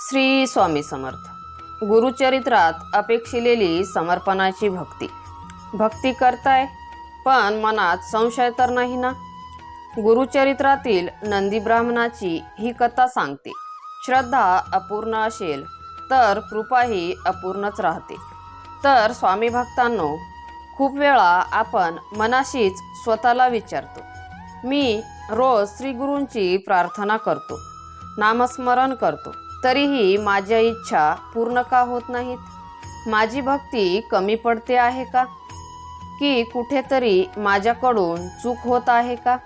श्री स्वामी समर्थ. गुरुचरित्रात अपेक्षिलेली समर्पणाची भक्ती. भक्ती करताय पण मनात संशय तर नाही ना? गुरुचरित्रातील नंदी ब्राह्मणाची ही कथा सांगते. श्रद्धा अपूर्ण असेल तर कृपाही अपूर्णच राहते. तर स्वामी भक्तांनो, खूप वेळा आपण मनाशीच स्वतःला विचारतो, मी रोज श्री गुरूंची प्रार्थना करतो, नामस्मरण करतो, तरीही माझ्या इच्छा पूर्ण का होत नाहीत? माझी भक्ती कमी पडते आहे का? की कुठेतरी माझ्याकडून चूक होत आहे का?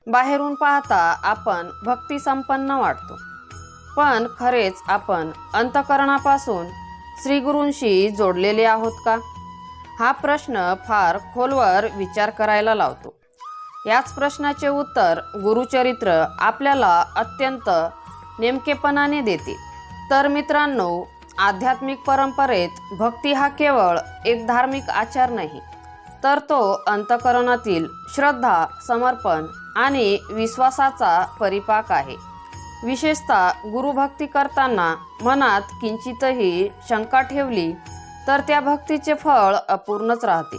बाहेरून पाहता आपण भक्ती संपन्न वाटतो, पण खरेच आपण अंतःकरणापासून श्री गुरूंशी जोडलेले आहोत का? हा प्रश्न फार खोलवर विचार करायला लावतो. याच प्रश्नाचे उत्तर गुरुचरित्र आपल्याला अत्यंत नेमकेपणाने देते. तर मित्रांनो, आध्यात्मिक परंपरेत भक्ती हा केवळ एक धार्मिक आचार नाही, तर तो अंतःकरणातील श्रद्धा, समर्पण आणि विश्वासाचा परिपाक आहे. विशेषतः गुरुभक्ती करताना मनात किंचितही शंका ठेवली तर त्या भक्तीचे फळ अपूर्णच राहते.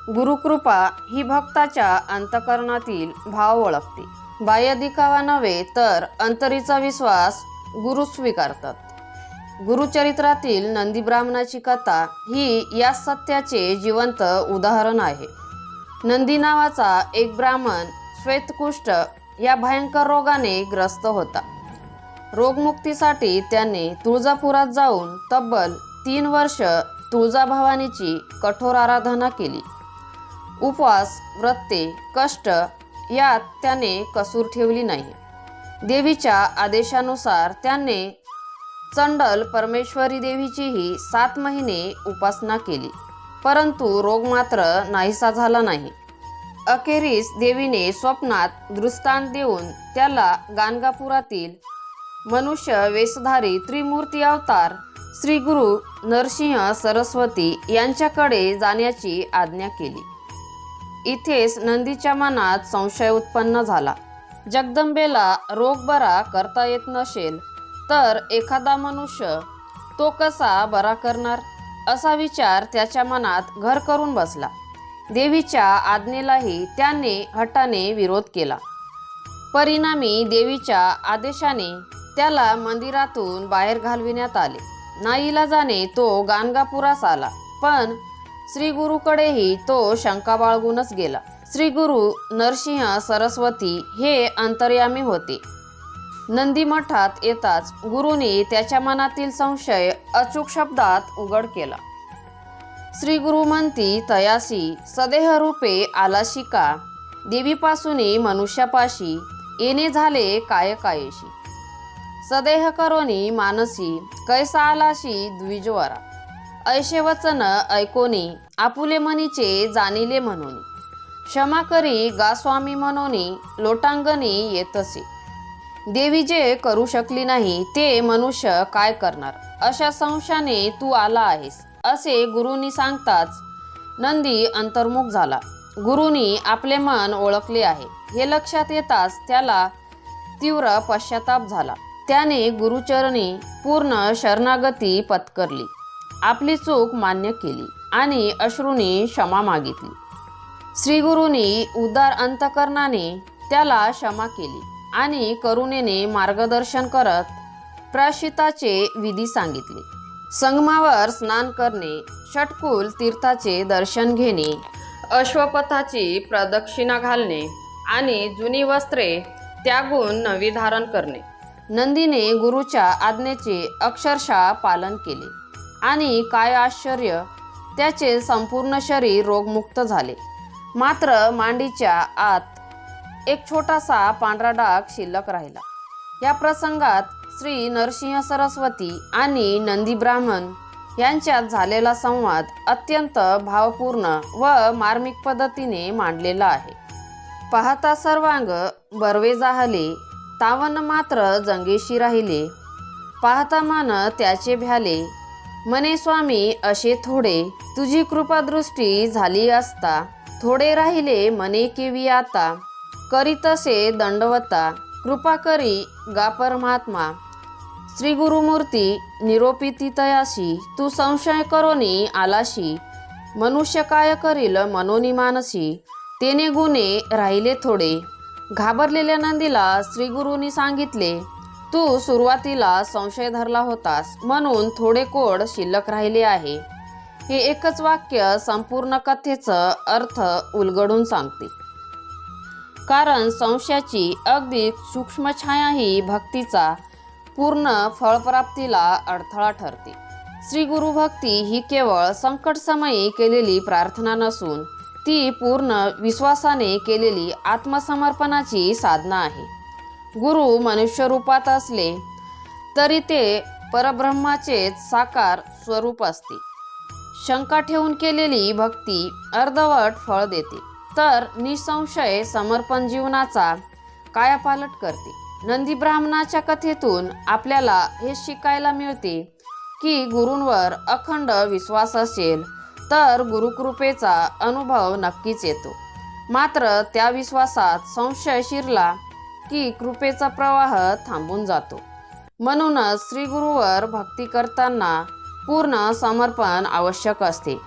गुरुकृपा ही भक्ताच्या अंतःकरणातील भाव ओळखते. बाह्य दिखावा नव्हे तर अंतरीचा विश्वास गुरु स्वीकारतात. गुरुचरित्रातील नंदी ब्राह्मणाची कथा ही या सत्याचे जिवंत उदाहरण आहे. नंदी नावाचा एक ब्राह्मण श्वेतकुष्ठ या भयंकर रोगाने ग्रस्त होता. रोगमुक्तीसाठी त्याने तुळजापुरात जाऊन तब्बल 3 वर्ष तुळजाभवानीची कठोर आराधना केली. उपवास, व्रते, कष्ट यात त्याने कसूर ठेवली नाही. देवीच्या आदेशानुसार त्याने चंडल परमेश्वरी देवीचीही 7 महिने उपासना केली, परंतु रोग मात्र नाहीसा झाला नाही. अखेरीस देवीने स्वप्नात दृष्टांत देऊन त्याला गाणगापुरातील मनुष्य वेशधारी त्रिमूर्ती अवतार श्री गुरु नरसिंह सरस्वती यांच्याकडे जाण्याची आज्ञा केली. इथेच नंदीच्या मनात संशय उत्पन्न झाला. जगदंबेला रोग बरा करता येत नसेल तर एखादा मनुष्य तो कसा बरा करणार, असा विचार त्याच्या मनात घर करून बसला. देवीच्या आज्ञेलाही त्याने हट्टाने विरोध केला. परिणामी देवीच्या आदेशाने त्याला मंदिरातून बाहेर घालविण्यात आले. नाईलाजाने तो गाणगापुरास आला, पण श्री गुरुकडेही तो शंका बाळगूनच गेला. श्री गुरु नरसिंह सरस्वती हे अंतर्यामी होते. नंदी मठात येताच गुरुनी त्याच्या मनातील संशय अचूक शब्दात उघड केला. श्री गुरु म्हणती तयासी सदेह रूपे आलाशी का, देवीपासूनी मनुष्यापाशी येणे झाले काय कायेशी. सदेह करोनी मानसी कैसा आलाशी द्विजवरा, ऐशे वचन ऐकोनी आपुले मनीचे जाणिले म्हणून. क्षमा करी गा स्वामी म्हणूनी लोटांगणी येतसे. देवी जे करू शकली नाही ते मनुष्य काय करणार, अशा संशयाने तू आला आहेस, असे गुरुनी सांगताच नंदी अंतर्मुख झाला. गुरुनी आपले मन ओळखले आहे हे लक्षात येताच त्याला तीव्र पश्चाताप झाला. त्याने गुरुचरणी पूर्ण शरणागती पत्करली, आपली चूक मान्य केली आणि अश्रूंनी क्षमा मागितली. श्री गुरुनी उदार अंतकरणाने त्याला क्षमा केली आणि करुणेने मार्गदर्शन करत प्रायश्चित्ताचे विधी सांगितले. संगमावर स्नान करणे, षटकुल तीर्थाचे दर्शन घेणे, अश्वपथाची प्रदक्षिणा घालणे आणि जुनी वस्त्रे त्यागून नवी धारण करणे. नंदीने गुरुच्या आज्ञेचे अक्षरशः पालन केले आणि काय आश्चर्य, त्याचे संपूर्ण शरीर रोगमुक्त झाले. मात्र मांडीच्या आत एक छोटासा पांढरा डाग शिल्लक राहिला. या प्रसंगात श्री नरसिंह सरस्वती आणि नंदी ब्राह्मण यांच्यात झालेला संवाद अत्यंत भावपूर्ण व मार्मिक पद्धतीने मांडलेला आहे. पाहता सर्वांग बरवे जाहले, तावन मात्र जंगेशी राहिले. पाहता मन त्याचे भ्याले, मने स्वामी असे थोडे, तुझी कृपादृष्टी झाली असता, थोडे राहिले मने केवी आता, करीतसे दंडवता, कृपा करी गा परमात्मा. श्री गुरुमूर्ती निरोपितितयाशी तू संशय करोनी आलाशी, मनुष्य काय करील मनोनी मानसी, तेने गुणे राहिले थोडे. घाबरलेल्या नंदीला श्री गुरुनी सांगितले, तू सुरुवातीला संशय धरला होतास म्हणून थोडे कोड शिल्लक राहिले आहे. हे एकच वाक्य संपूर्ण कथेचा अर्थ उलगडून सांगते. कारण संशयाची अगदी सूक्ष्म छाया ही भक्तीचा पूर्ण फळप्राप्तीला अडथळा ठरते. श्री गुरुभक्ती ही केवळ संकटसमयी केलेली प्रार्थना नसून ती पूर्ण विश्वासाने केलेली आत्मसमर्पणाची साधना आहे. गुरु मनुष्य रूपात असले तरी ते परब्रह्माचेच साकार स्वरूप असते. शंका ठेवून केलेली भक्ती अर्धवट फळ देते, तर निसंशय समर्पण जीवनाचा कायापालट करते. नंदी ब्राह्मणाच्या कथेतून आपल्याला हे शिकायला मिळते की गुरूंवर अखंड विश्वास असेल तर गुरुकृपेचा अनुभव नक्कीच येतो. मात्र त्या विश्वासात संशय शिरला की कृपेचा प्रवाह थांबून जातो. म्हणूनच श्री गुरुवर भक्ती करताना पूर्ण समर्पण आवश्यक असते.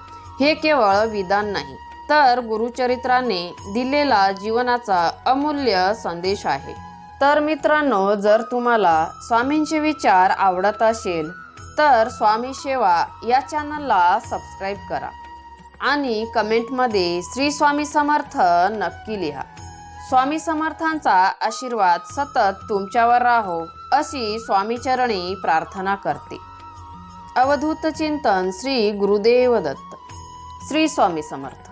हे केवळ विधान नाही, तर गुरुचरित्राने दिलेला जीवनाचा अमूल्य संदेश आहे. तर मित्रांनो, जर तुम्हाला स्वामींचे विचार आवडत असेल तर स्वामी सेवा या चॅनलला सबस्क्राईब करा आणि कमेंटमध्ये श्री स्वामी समर्थ नक्की लिहा. स्वामी समर्थांचा आशीर्वाद सतत तुमच्यावर राहो अशी स्वामीचरणी प्रार्थना करते. अवधूत चिंतन श्री गुरुदेव दत्त. श्री स्वामी समर्थ.